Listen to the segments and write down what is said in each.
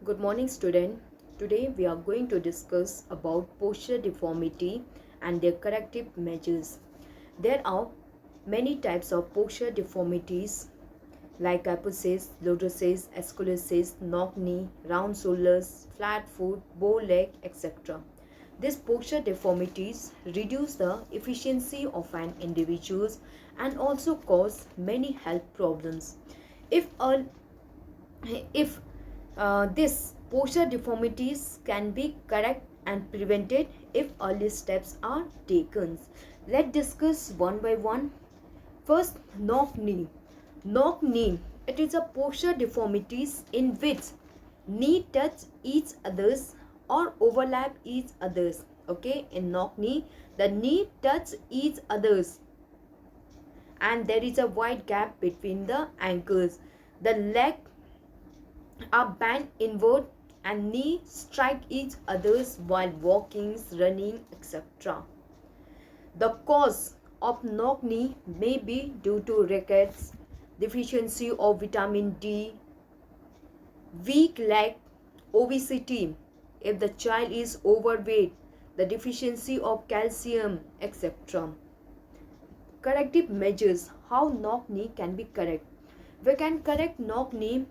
Good morning, student. Today we are going to discuss about posture deformity and their corrective measures. There are many types of posture deformities like kyphosis, lordosis, scoliosis, knock knee, round shoulders, flat foot, bow leg, etc. These posture deformities reduce the efficiency of an individual and also cause many health problems. If a if this posture deformities can be corrected and prevented if early steps are taken. Let's discuss one by one. First, knock knee. Knock knee. It is a posture deformities in which knee touch each others or overlap each others. Okay, in knock knee, the knee touch each others and there is a wide gap between the ankles. The leg are bent inward and knee strike each others while walking, running, etc. The cause of knock knee may be due to rickets, deficiency of vitamin D, weak leg, obesity, if the child is overweight, the deficiency of calcium, etc. Corrective measures. How knock knee can be corrected? We can correct knock knee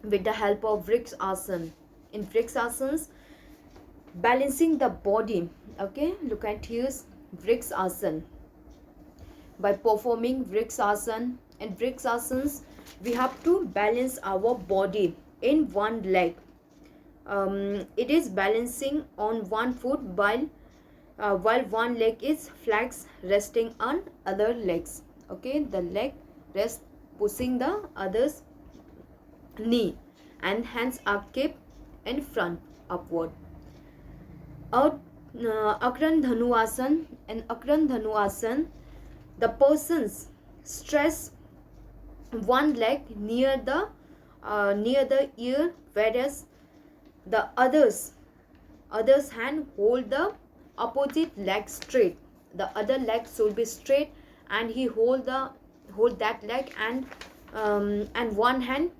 with the help of Vriksasana. In Vriksasanas, balancing the body. Okay, look at here's Vriksasana. By performing Vriksasana and Vriksasanas, we have to balance our body in one leg. It is balancing on one foot while one leg is flex resting on other legs. Okay, the leg rest pushing the other's knee and hands are kept in front upward. Akran Dhanuasan. In Akran Dhanuasan, the persons stress one leg near the ear, whereas the others hand hold the opposite leg straight. The other leg should be straight and he hold that leg and one hand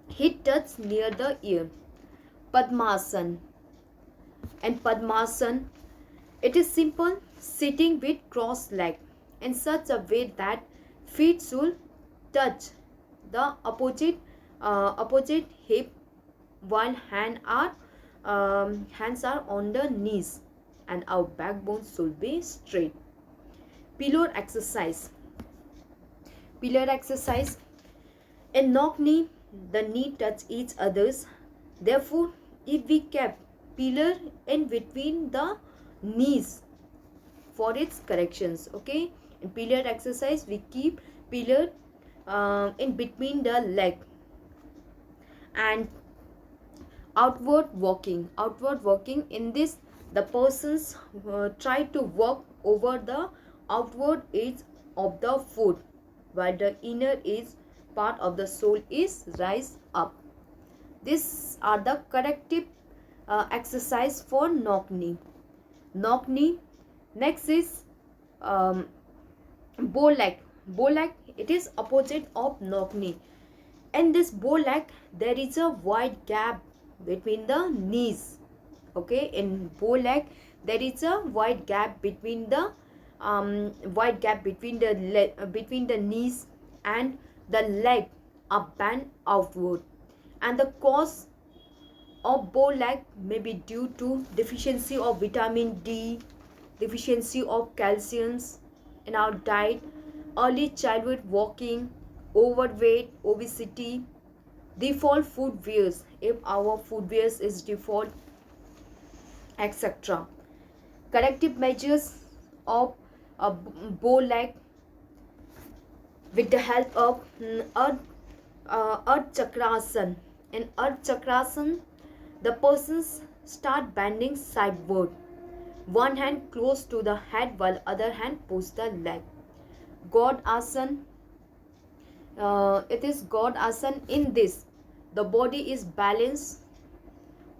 he touch near the ear. Padmasana. And Padmasana, it is simple sitting with crossed leg in such a way that feet should touch the opposite hip while hands are on the knees and our backbone should be straight. Pillar exercise. Pillar exercise. In knock knee, the knee touch each others. Therefore, if we kept pillar in between the knees for its corrections, okay, in pillar exercise we keep pillar in between the leg. And outward walking. In this, the persons try to walk over the outward edge of the foot while the inner edge part of the sole is rise up. These are the corrective exercise for knock knee. Knock knee. Next is bow leg. Bow leg, it is opposite of knock knee. In this bow leg, there is a wide gap between the knees. Okay, in bow leg, there is a wide gap between the between the knees and the leg are bent outward. And the cause of bow leg may be due to deficiency of vitamin D, deficiency of calciums in our diet, early childhood walking, overweight, obesity, default food wears if our food wears is default, etc. Corrective measures of a bow leg with the help of Ardha Chakrasana. In Ardha Chakrasana, the persons start bending sideward. One hand close to the head while other hand push the leg. God Asana. It is God Asana. In this, the body is balanced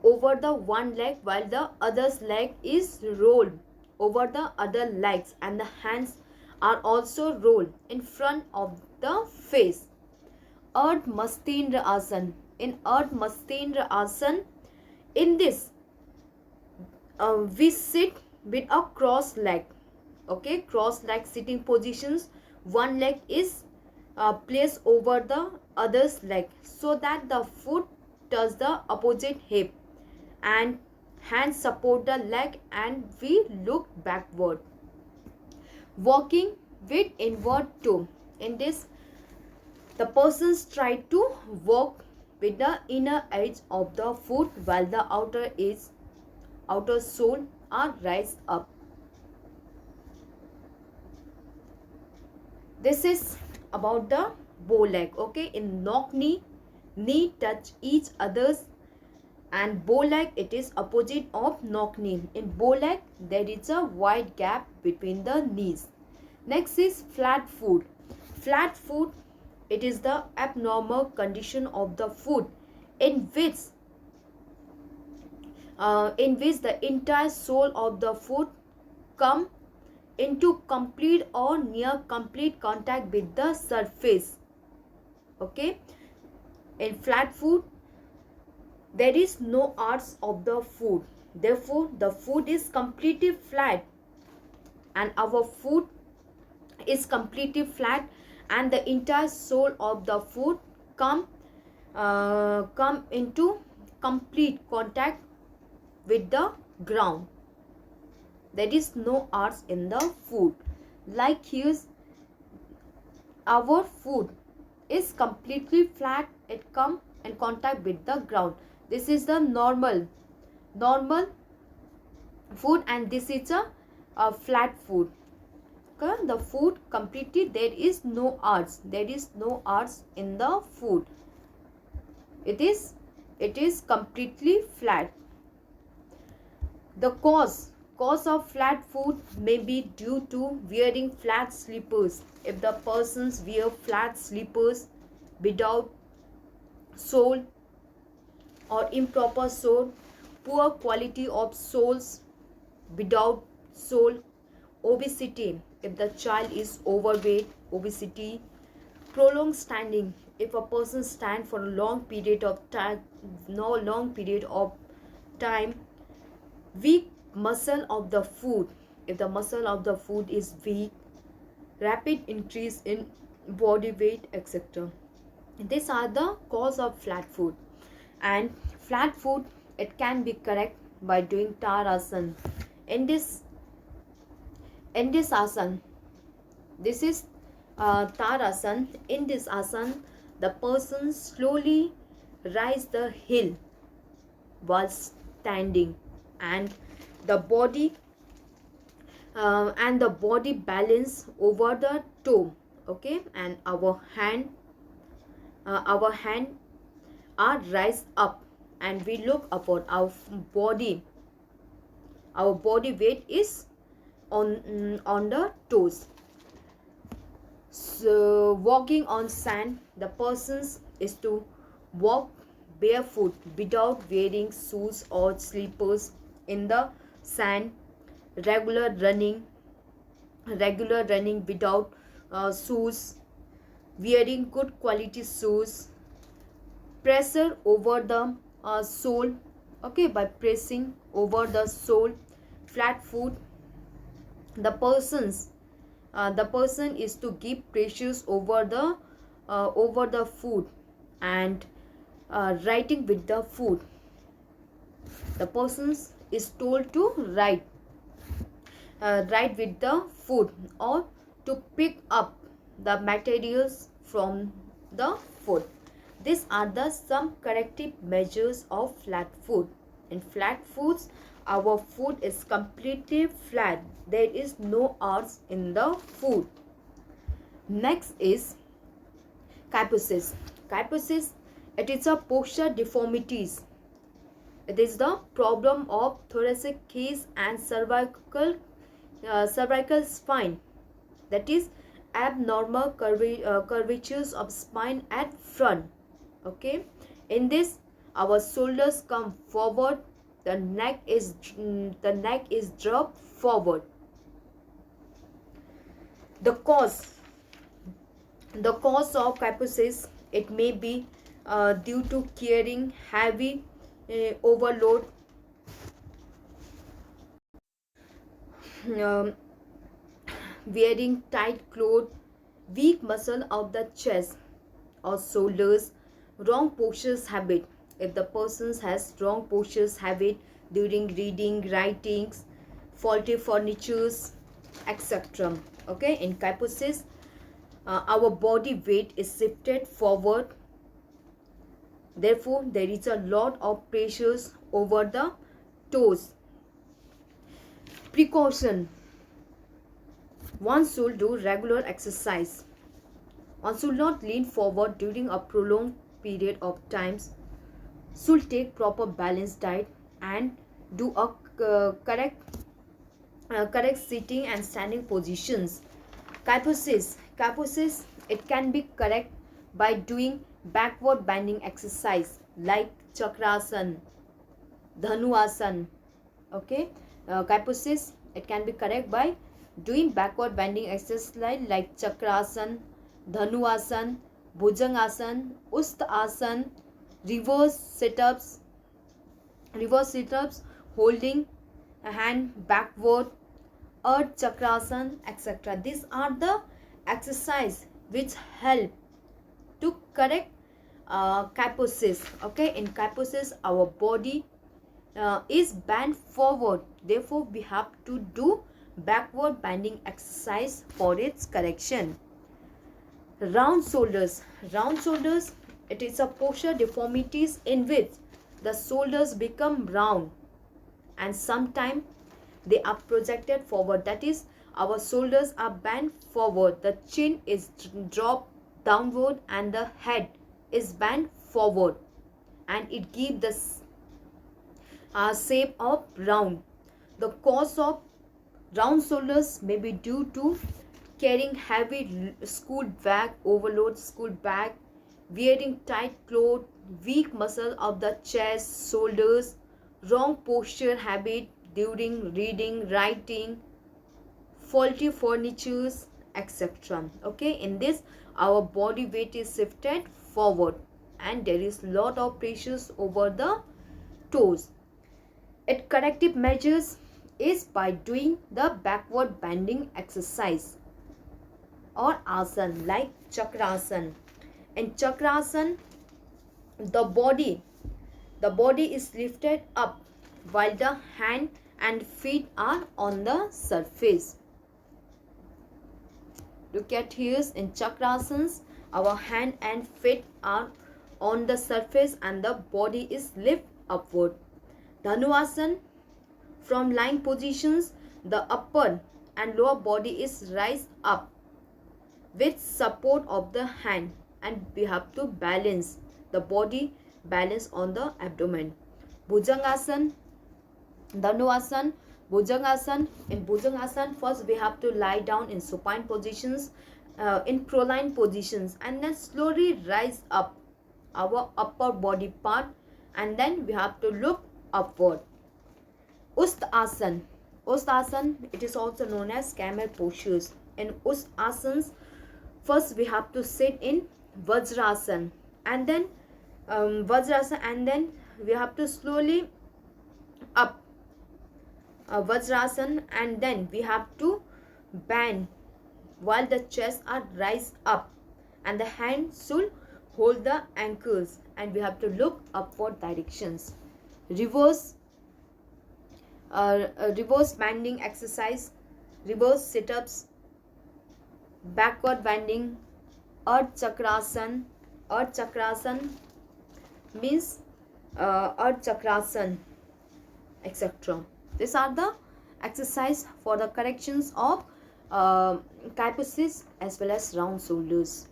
over the one leg while the other's leg is rolled over the other legs and the hands are also rolled in front of the face. Ardha Mastendra Asana. in Ardha Matsyendra Asana. In this, we sit with a cross leg. Okay, cross leg sitting positions. One leg is placed over the other's leg so that the foot touch the opposite hip and hands support the leg and we look backward. Walking with inward toe. In this, the persons try to walk with the inner edge of the foot while the outer sole are raised up. This is about the bow leg. Okay, in knock knee touch each other's, and bow leg, it is opposite of knock knee. In bow leg, there is a wide gap between the knees. Next is flat foot. Flat foot, it is the abnormal condition of the foot in which the entire sole of the foot come into complete or near complete contact with the surface. Okay, in flat foot, there is no arch of the foot. Therefore, the foot is completely flat, and our foot is completely flat, and the entire sole of the foot come into complete contact with the ground. There is no arch in the foot. Like here, our foot is completely flat. It come in contact with the ground. This is the normal foot, and this is a flat foot. Okay? The foot completely, there is no arch. There is no arch in the foot. It is completely flat. The cause of flat foot may be due to wearing flat slippers. If the persons wear flat slippers without sole or improper sole, poor quality of soles without sole, obesity, if the child is overweight, obesity, prolonged standing, if a person stands for a long period of time, weak muscle of the foot, if the muscle of the foot is weak, rapid increase in body weight, etc. These are the cause of flat foot. And flat foot, it can be correct by doing Tadasana. In this asana, this is Tadasana. In this asana, the person slowly rise the heel while standing, and the body balance over the toe. Okay, and our hand are raised up, and we look upward. Our body weight is on the toes. So walking on sand, the persons is to walk barefoot without wearing shoes or slippers in the sand. Regular running without shoes, wearing good quality shoes, pressure over the sole. Okay, by pressing over the sole. Flat foot, the person is to give pressures over the foot, and writing with the foot, the person is told to write with the foot, or to pick up the materials from the foot. These are the some corrective measures of flat foot. In flat foots, our foot is completely flat. There is no arch in the foot. Next is kyphosis. Kyphosis, it is a posture deformities. It is the problem of thoracic case and cervical spine. That is abnormal curvatures of spine at front. Okay, in this, our shoulders come forward, the neck is dropped forward. The cause of kyphosis, it may be due to carrying heavy overload, um, wearing tight clothes, weak muscle of the chest or shoulders, wrong postures habit. If the person has wrong postures habit during reading, writings, faulty furnitures, etc. Okay, in kyphosis, our body weight is shifted forward. Therefore, there is a lot of pressures over the toes. Precaution: one should do regular exercise. One should not lean forward during a prolonged period of times. Should take proper balanced diet and do a correct sitting and standing positions. Kyphosis, it can be correct by doing backward bending exercise like chakrasan, dhanuasan. Okay, kyphosis, it can be correct by doing backward bending exercise like chakrasan, dhanuasan, bhujangasan, ustaasan, reverse sit-ups, holding a hand backward, earth chakrasan, etc. These are the exercise which help to correct kyphosis. Okay, in kyphosis, our body is bent forward. Therefore, we have to do backward bending exercise for its correction. Round shoulders. Round shoulders, it is a posture deformities in which the shoulders become round and sometimes they are projected forward. That is, our shoulders are bent forward, the chin is dropped downward and the head is bent forward, and it gives the shape of round. The cause of round shoulders may be due to carrying heavy school bag, overload school bag, wearing tight clothes, weak muscle of the chest, shoulders, wrong posture habit during reading, writing, faulty furnitures, etc. Okay, in this our body weight is shifted forward and there is lot of pressures over the toes. Its corrective measures is by doing the backward bending exercise or asan like chakrasan. In chakrasan, the body is lifted up while the hand and feet are on the surface. Look at here, in chakrasans, our hand and feet are on the surface and the body is lifted upward. Dhanuasan, from lying positions, the upper and lower body is raised up with support of the hand and we have to balance the body, balance on the abdomen. Bhujangasan, Dhanuasan, Bhujangasan. In Bhujangasan, first we have to lie down in supine positions, in proline positions, and then slowly rise up our upper body part, and then we have to look upward. Ustaasan. Ustaasan, it is also known as camel postures. In Ustasans, first we have to sit in Vajrasan, and then Vajrasan, and then we have to slowly up Vajrasan, and then we have to bend while the chest are raised up and the hand should hold the ankles and we have to look upward directions. Reverse reverse bending exercise, reverse sit-ups, backward bending, Earth Chakrasan. Earth Chakrasan means Earth Chakrasan, etc. These are the exercise for the corrections of kyphosis as well as round shoulders.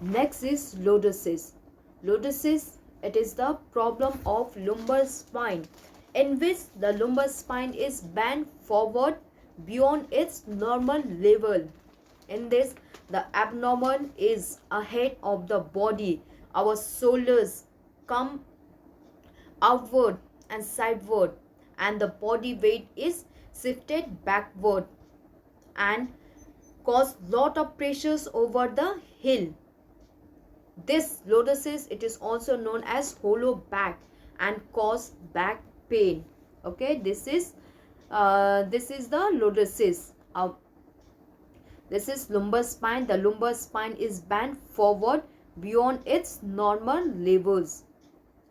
Next is lordosis. Lordosis, it is the problem of lumbar spine in which the lumbar spine is bent forward beyond its normal level. In this, the abdomen is ahead of the body. Our shoulders come outward and sideward and the body weight is shifted backward and cause lot of pressures over the heel. This lordosis, it is also known as hollow back and cause back pain. Okay, this is the lordosis. This is lumbar spine. The lumbar spine is bent forward beyond its normal levels,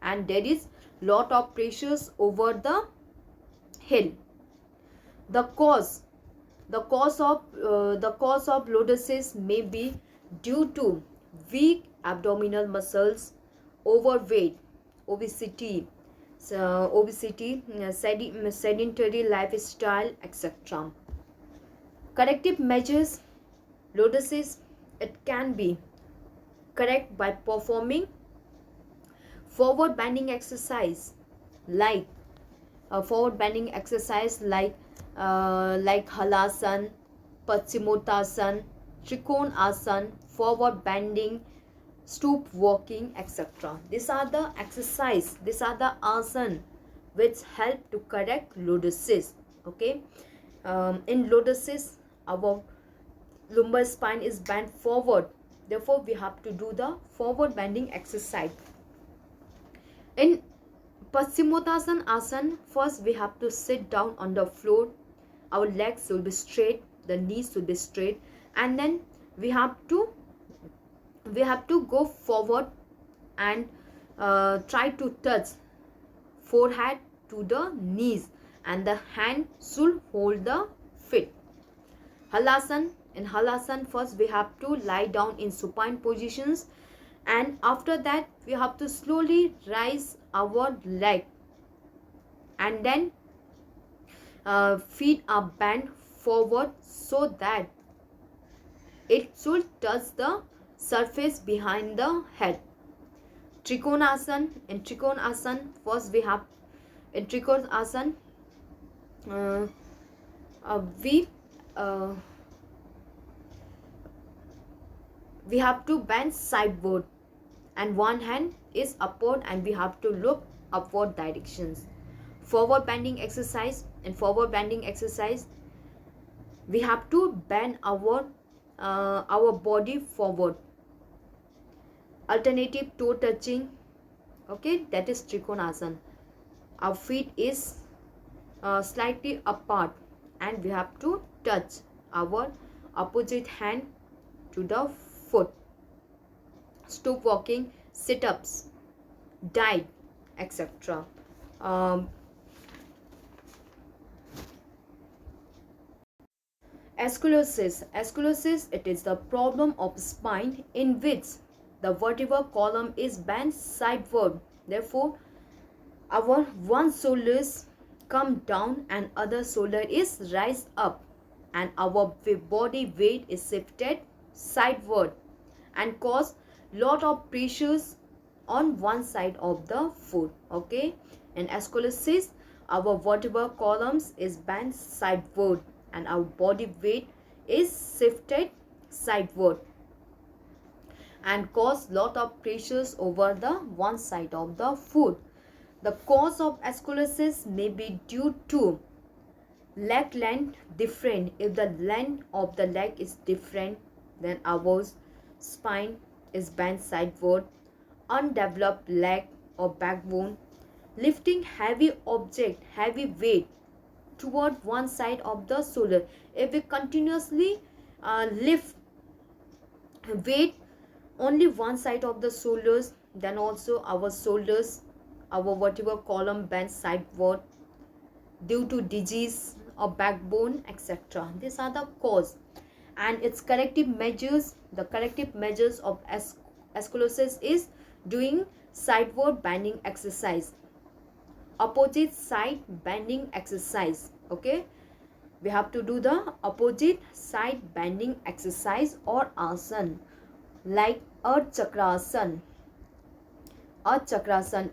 and there is lot of pressures over the hill. The cause of lordosis may be due to weak abdominal muscles, overweight, obesity, sedentary lifestyle, etc. Corrective measures. Lordosis, it can be correct by performing forward bending exercise like halasan, paschimottanasana, trikonasana, forward bending, stoop walking, etc. These are the exercise, these are the asana which help to correct lordosis. Okay, in lordosis, our lumbar spine is bent forward, therefore we have to do the forward bending exercise. In Paschimottanasana asana, first we have to sit down on the floor. Our legs will be straight, the knees will be straight, and then we have to go forward and try to touch forehead to the knees, and the hand should hold the feet. Halasan. In halasan, first we have to lie down in supine positions, and after that we have to slowly raise our leg, and then feet are bent forward so that it should touch the surface behind the head. Trikonasana. In Trikonasana, first we have in Trikonasana we have to bend sideward, and one hand is upward, and we have to look upward directions. Forward bending exercise. In forward bending exercise, we have to bend our body forward. Alternative toe touching. Okay, that is Trikonasana. Our feet is slightly apart, and we have to touch our opposite hand to the foot. Stoop walking, sit-ups, dive, etc. Ankylosing. Ankylosing, it is the problem of spine in which the vertebral column is bent sideward. Therefore, our one shoulders come down and other shoulder is raised up, and our body weight is shifted sideward and cause lot of pressures on one side of the foot. Okay, in ankylosing, our vertebral columns is bent sideward and our body weight is shifted sideward and cause lot of pressures over the one side of the foot. The cause of ankylosing may be due to leg length different. If the length of the leg is different, then our spine is bent sideward. Undeveloped leg or backbone, lifting heavy object, heavy weight toward one side of the shoulder. If we continuously lift weight only one side of the shoulders, then also our shoulders, our vertebral column bends sideward due to disease or backbone, etc. These are the cause, and its corrective measures. The corrective measures of ankylosing is doing sideward bending exercise, opposite side bending exercise. Okay, we have to do the opposite side bending exercise or asana like Earth Chakrasana. Earth Chakrasana.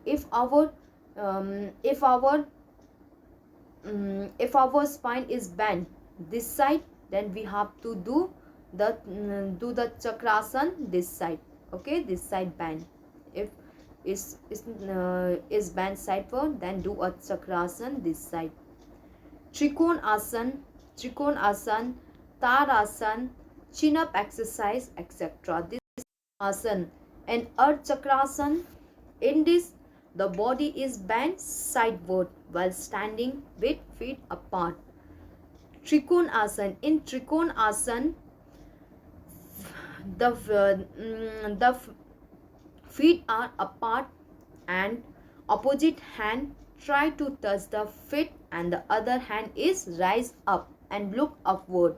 If our spine is bent this side, then we have to do the chakrasana this side. Okay, this side bend. If is bent sideward, then do a chakrasana this side. Trikonasana, Tarasana, chin up exercise, etc. This asana In Ardhachakrasana, in this, the body is bent sideward while standing with feet apart. Trikonasana, in Trikonasana, the feet are apart and opposite hand try to touch the feet and the other hand is raised up and look upward.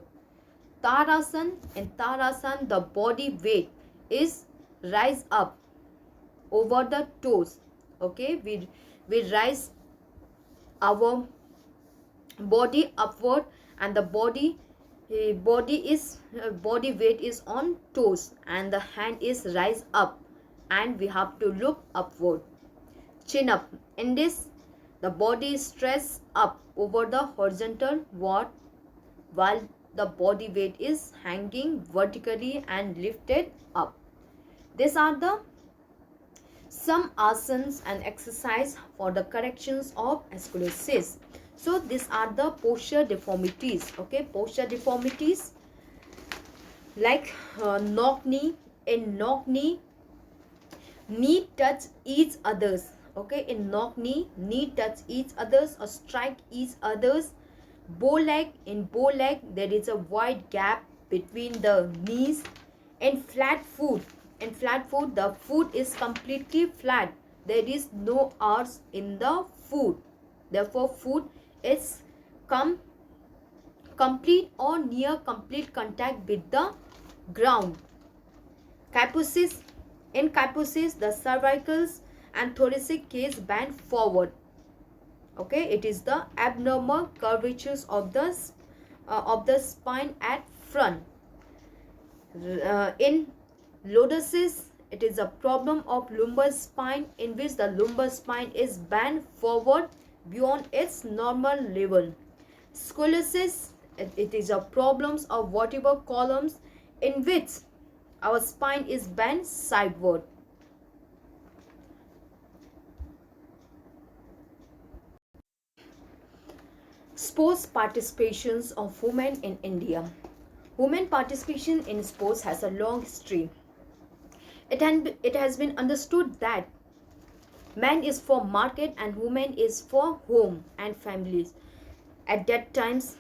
Tarasan, in Tarasan, the body weight is rise up over the toes. Okay, we rise our body upward and the body weight is on toes and the hand is rise up and we have to look upward. Chin up, in this the body is stressed up over the horizontal wall while the body weight is hanging vertically and lifted up. These are the some asanas and exercise for the corrections of scoliosis. So these are the posture deformities. Okay, posture deformities like knock knee. In knock knee, knee touch each others. Okay, in knock knee touch each others or strike each others. Bow leg, in bow leg there is a wide gap between the knees. In flat foot, the foot is completely flat. There is no arch in the foot. Therefore, foot is complete or near complete contact with the ground. Kyphosis, in kyphosis, the cervicals and thoracic case bend forward. Okay, it is the abnormal curvatures of the spine at front. In lordosis, it is a problem of lumbar spine in which the lumbar spine is bent forward beyond its normal level. Scoliosis, it is a problems of vertebral columns in which our spine is bent sideward. Sports participations of women in India. Women participation in sports has a long history. It has been understood that man is for market and woman is for home and families. At that times,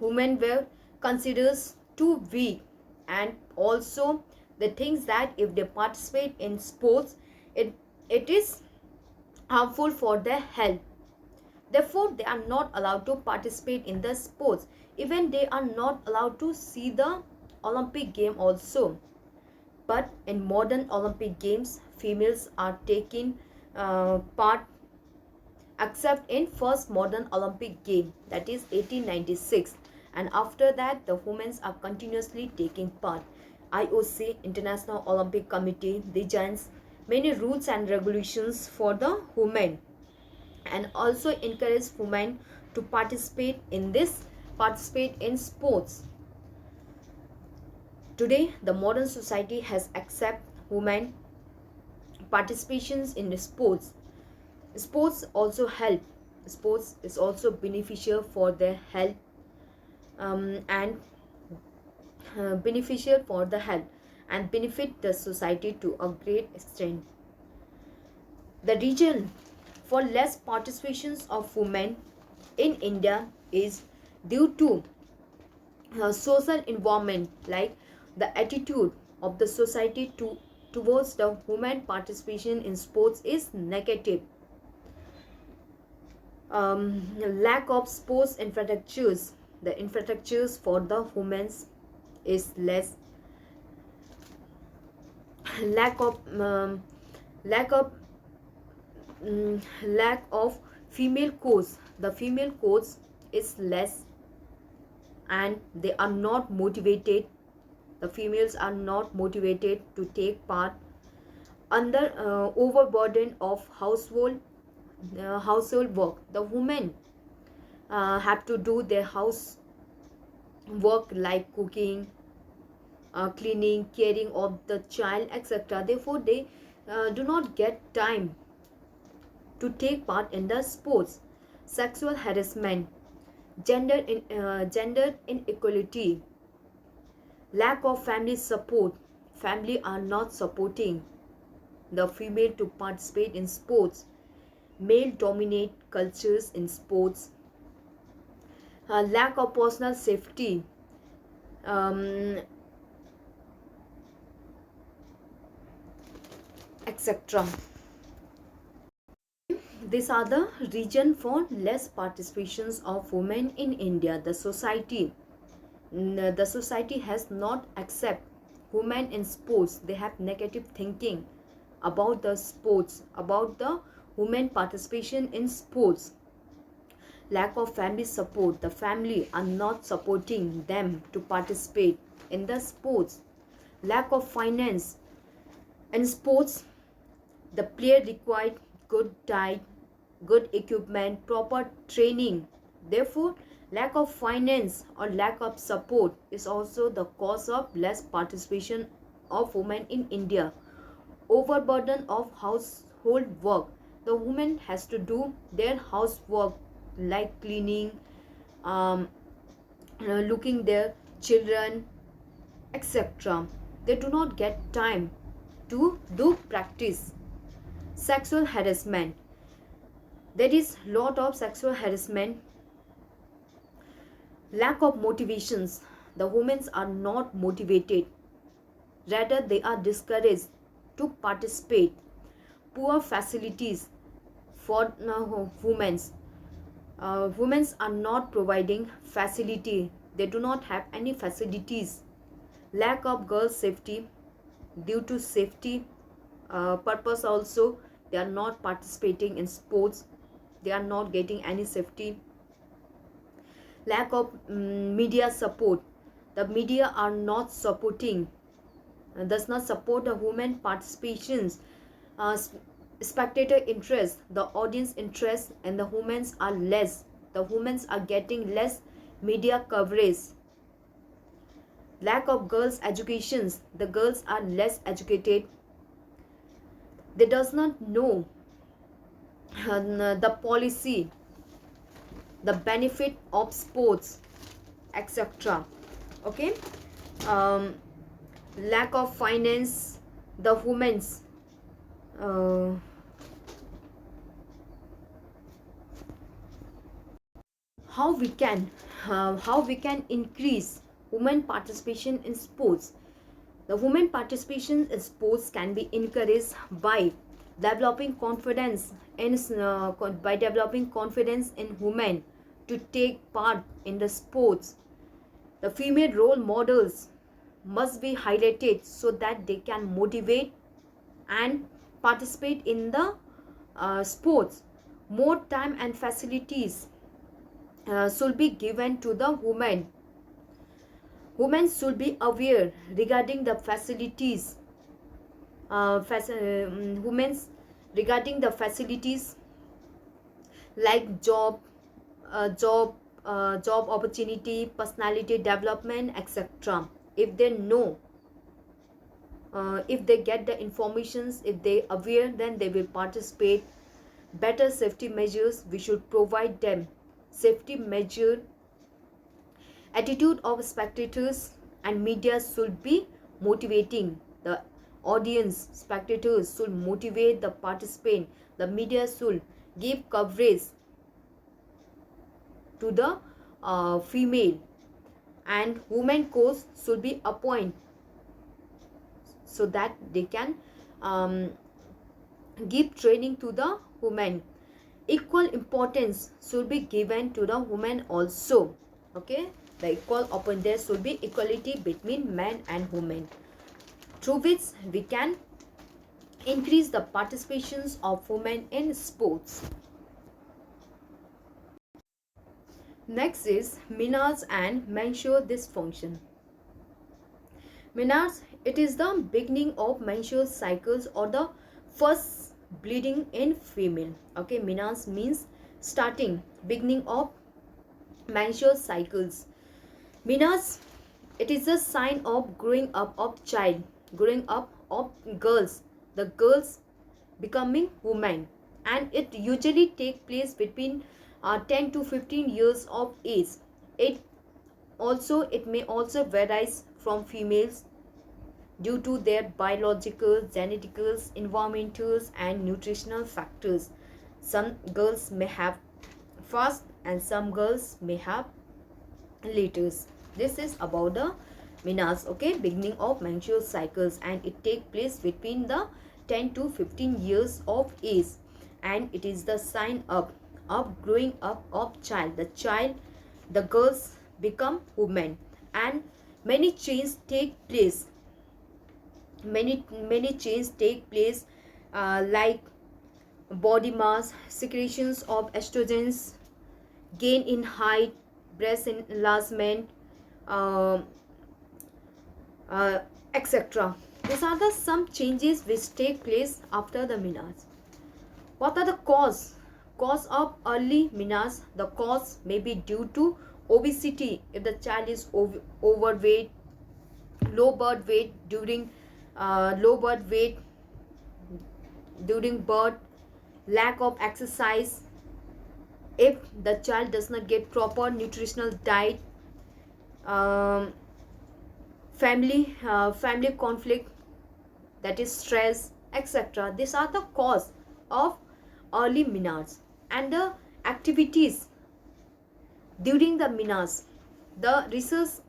women were considered too weak, and also the things that if they participate in sports, it is harmful for their health. Therefore, they are not allowed to participate in the sports. Even they are not allowed to see the Olympic game also. But in modern Olympic games, females are taking part except in first modern Olympic game, that is 1896. And after that, the women are continuously taking part. IOC, International Olympic Committee, designs many rules and regulations for the women and also encourage women to participate in sports. Today, the modern society has accepted women participations in sports. Sports also help. Sports is also beneficial for their health and beneficial for the health and benefit the society to a great extent. The reason for less participations of women in India is due to social environment, like the attitude of the society towards the women participation in sports is negative. Lack of sports infrastructures, the infrastructures for the women is less. lack of um, lack of lack of female coach, the female coach is less and they are not motivated, the females are not motivated to take part under overburden of household work. The women have to do their house work like cooking, cleaning, caring of the child, etc. Therefore, they do not get time to take part in the sports. Sexual harassment, gender inequality, lack of family support. Family are not supporting. the female to participate in sports. Male dominate cultures in sports. Lack of personal safety, um, etc. These are the reason for less participations of women in India. The society has not accept women in sports. They have negative thinking about the sports, about the women participation in sports. Lack of family support. The family are not supporting them to participate in the sports. Lack of finance. In sports, the player required good diet, good equipment, proper training. Therefore, lack of finance or lack of support is also the cause of less participation of women in India. Overburden of household work. The woman has to do their housework like cleaning, um, looking their children, etc. They do not get time to do practice. Sexual harassment. There is lot of sexual harassment. Lack of motivations. The women are not motivated, rather they are discouraged to participate. Poor facilities for women. Women are not providing facility. They do not have any facilities. Lack of girl safety. Due to safety purpose also, they are not participating in sports. They are not getting any safety. Lack of media support. The media are not supporting, does not support the women participations. uh, Spectator interest, the audience interest and the women are less. The women are getting less media coverage. Lack of girls educations. The girls are less educated. They does not know the policy, the benefit of sports, etc. Okay. um, Lack of finance. The women's uh, how we can increase women participation in sports. The women participation in sports can be encouraged by developing confidence in by developing confidence in women to take part in the sports. The female role models must be highlighted so that they can motivate and participate in the sports. More time and facilities should be given to the women. Women should be aware regarding the facilities. Women regarding the facilities like job opportunity, personality development, etc. If they know, if they get the informations, if they aware, then they will participate. Better safety measures, we should provide them safety measure. Attitude of spectators and media should be motivating. The audience, spectators should motivate the participant. The media should give coverage to the female, and women coach should be appointed so that they can give training to the women. Equal importance should be given to the women also. Okay, the equal open there should be equality between men and women, through which we can increase the participations of women in sports. Next is menarche and menstrual dysfunction. Menarche, it is the beginning of menstrual cycles or the first bleeding in female. Okay, menarche means starting, beginning of menstrual cycles. Menarche, it is a sign of growing up of child, growing up of girls, the girls becoming women, and it usually take place between 10 to 15 years of age. It may also varies from females. due to their biological, genetical, environmental, and nutritional factors. Some girls may have fast and some girls may have laters. This is about the menarche, okay, beginning of menstrual cycles, and it take place between the 10 to 15 years of age, and it is the sign of growing up of child. The girls become women, and many changes take place. Many changes take place, like body mass, secretions of estrogens, gain in height, breast enlargement, uh, etc. These are the some changes which take place after the menarche. What are the cause of early menarche? The cause may be due to obesity if the child is overweight, low birth weight low birth weight during birth, lack of exercise, if the child does not get proper nutritional diet, um, family conflict, that is stress, etc. These are the cause of early menarche. And the activities during the menarche, the research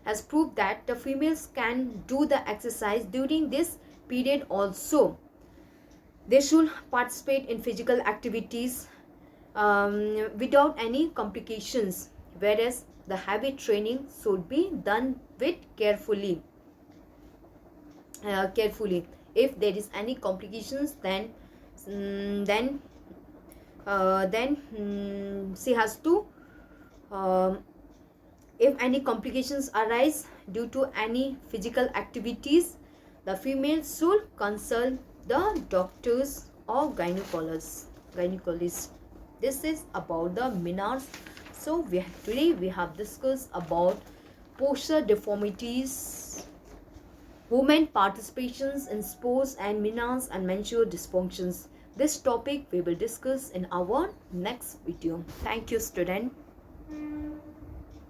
has proved that the females can do the exercise during this period also. They should participate in physical activities without any complications, whereas the habit training should be done with carefully. If there is any complications, then she has to, um, if any complications arise due to any physical activities, the female should consult the doctors or gynecologist. This is about the menarche. So today we have discussed about posture deformities, women participations in sports, and menarche and menstrual dysfunctions. This topic we will discuss in our next video. Thank you, student.